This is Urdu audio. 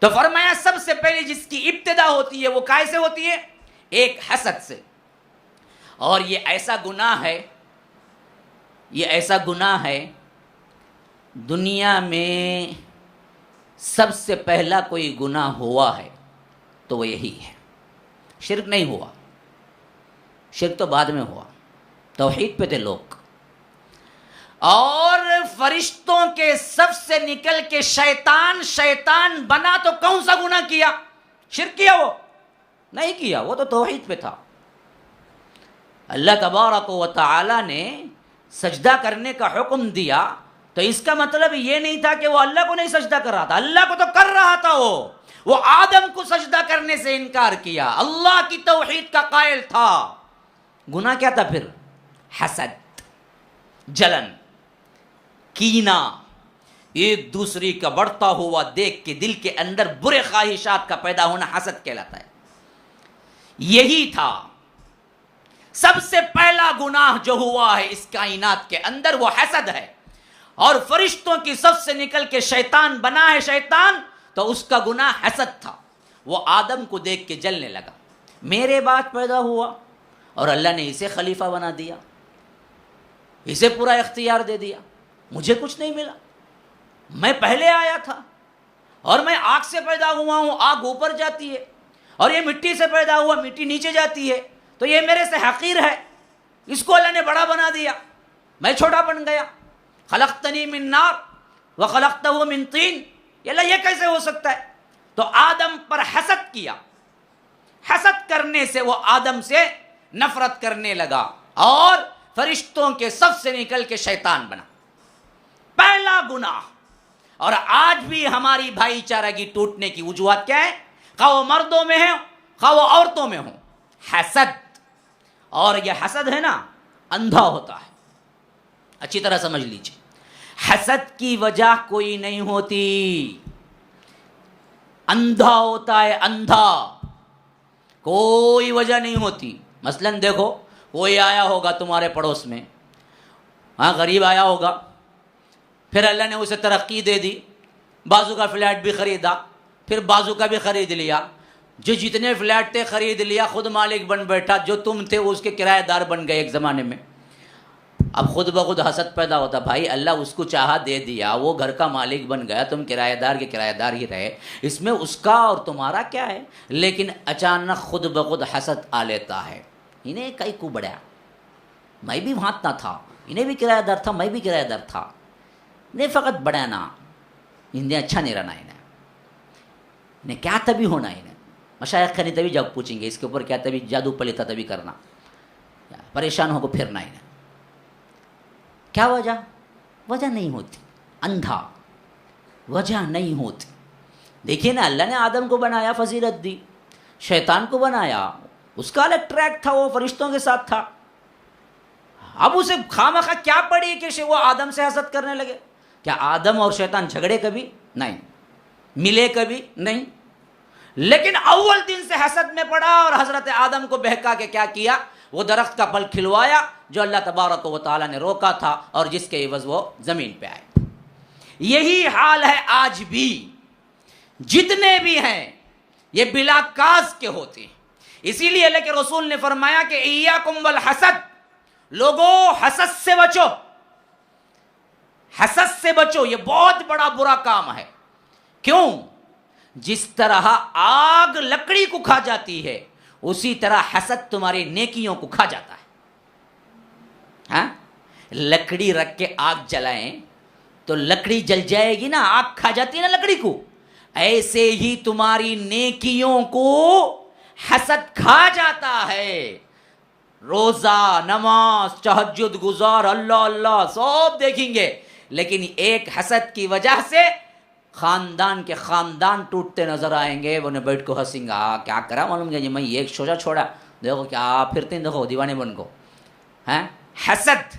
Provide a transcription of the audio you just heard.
تو فرمایا سب سے پہلے جس کی ابتدا ہوتی ہے وہ کیسے ہوتی ہے؟ ایک حسد سے. اور یہ ایسا گناہ ہے دنیا میں سب سے پہلا کوئی گناہ ہوا ہے تو وہ یہی ہے. شرک نہیں ہوا، شرک تو بعد میں ہوا، توحید پہ تھے لوگ. اور فرشتوں کے سب سے نکل کے شیطان بنا تو کون سا گناہ کیا؟ شرک کیا؟ وہ نہیں کیا، وہ تو توحید پہ تھا. اللہ تبارک و تعالی نے سجدہ کرنے کا حکم دیا تو اس کا مطلب یہ نہیں تھا کہ وہ اللہ کو نہیں سجدہ کر رہا تھا، اللہ کو تو کر رہا تھا. وہ آدم کو سجدہ کرنے سے انکار کیا، اللہ کی توحید کا قائل تھا. گناہ کیا تھا پھر؟ حسد، جلن، کینہ، ایک دوسری کا بڑھتا ہوا دیکھ کے دل کے اندر برے خواہشات کا پیدا ہونا حسد کہلاتا ہے. یہی تھا سب سے پہلا گناہ جو ہوا ہے اس کائنات کے اندر، وہ حسد ہے. اور فرشتوں کی سب سے نکل کے شیطان بنا ہے شیطان، تو اس کا گناہ حسد تھا. وہ آدم کو دیکھ کے جلنے لگا، میرے بعد پیدا ہوا اور اللہ نے اسے خلیفہ بنا دیا، اسے پورا اختیار دے دیا، مجھے کچھ نہیں ملا. میں پہلے آیا تھا اور میں آگ سے پیدا ہوا ہوں، آگ اوپر جاتی ہے، اور یہ مٹی سے پیدا ہوا، مٹی نیچے جاتی ہے، تو یہ میرے سے حقیر ہے. اس کو اللہ نے بڑا بنا دیا، میں چھوٹا بن گیا. خلقتنی من نار وخلقتہ من طین، اللہ یہ کیسے ہو سکتا ہے؟ تو آدم پر حسد کیا. حسد کرنے سے وہ آدم سے نفرت کرنے لگا اور فرشتوں کے سب سے نکل کے شیطان بنا. پہلا گناہ. اور آج بھی ہماری بھائی چارگی ٹوٹنے کی وجوہات کیا ہے؟ خواہ وہ مردوں میں ہے خواہ وہ عورتوں میں ہو، حسد. اور یہ حسد ہے نا، اندھا ہوتا ہے. اچھی طرح سمجھ لیجیے، حسد کی وجہ کوئی نہیں ہوتی، اندھا ہوتا ہے، اندھا، کوئی وجہ نہیں ہوتی. مثلا دیکھو، کوئی آیا ہوگا تمہارے پڑوس میں، غریب آیا ہوگا، پھر اللہ نے اسے ترقی دے دی، بازو کا فلیٹ بھی خریدا، پھر بازو کا بھی خرید لیا، جو جتنے فلیٹ تھے خرید لیا، خود مالک بن بیٹھا، جو تم تھے اس کے کرایہ دار بن گئے ایک زمانے میں. اب خود بخود حسد پیدا ہوتا، بھائی اللہ اس کو چاہا دے دیا، وہ گھر کا مالک بن گیا، تم کرایہ دار کے کرایہ دار ہی رہے، اس میں اس کا اور تمہارا کیا ہے؟ لیکن اچانک خود بخود حسد آ لیتا ہے، انہیں کئی کو بڑھا، میں بھی وہاں نہ تھا، انہیں بھی کرایہ دار تھا، میں بھی کرایہ دار تھا، نہیں فقط بڑھانا، انہیں اچھا نہیں رہنا، انہیں کیا تبھی ہونا، انہیں مشائخ خانی تبھی جب پوچھیں گے اس کے اوپر کیا تبھی جادو پڑی تھا تبھی کرنا، پریشان ہو کو پھرنا، انہیں کیا وجہ؟ وجہ نہیں ہوتی، اندھا، وجہ نہیں ہوتی. دیکھیے نا، اللہ نے آدم کو بنایا، فضیلت دی، شیطان کو بنایا، اس کا الگ ٹریک تھا، وہ فرشتوں کے ساتھ تھا. اب اسے خامخواہ کیا پڑی کہ وہ آدم سے حسد کرنے لگے؟ کیا آدم اور شیطان جھگڑے کبھی؟ نہیں. ملے کبھی؟ نہیں. لیکن اول دن سے حسد میں پڑا اور حضرت آدم کو بہکا کے کیا کیا؟ وہ درخت کا پھل کھلوایا جو اللہ تبارک و تعالیٰ نے روکا تھا اور جس کے عوض وہ زمین پہ آئے. یہی حال ہے آج بھی، جتنے بھی ہیں یہ بلا کاز کے ہوتے ہیں. اسی لیے اللہ کے رسول نے فرمایا کہ ایاکم والحسد، لوگوں حسد سے بچو، حسد سے بچو، یہ بہت بڑا برا کام ہے. کیوں؟ جس طرح آگ لکڑی کو کھا جاتی ہے اسی طرح حسد تمہاری نیکیوں کو کھا جاتا ہے. ہاں، لکڑی رکھ کے آگ جلائیں تو لکڑی جل جائے گی نا، آگ کھا جاتی ہے نا لکڑی کو، ایسے ہی تمہاری نیکیوں کو حسد کھا جاتا ہے. روزہ، نماز، تہجد گزار، اللہ اللہ سب دیکھیں گے، لیکن ایک حسد کی وجہ سے خاندان کے خاندان ٹوٹتے نظر آئیں گے. وہ نے بیٹھ کو ہنسیں گا، کیا کرا معلوم گیا جی، میں ایک شوجہ چھوڑا، دیکھو کیا پھرتے ہیں، دیکھو دیوانے بن کو. حسد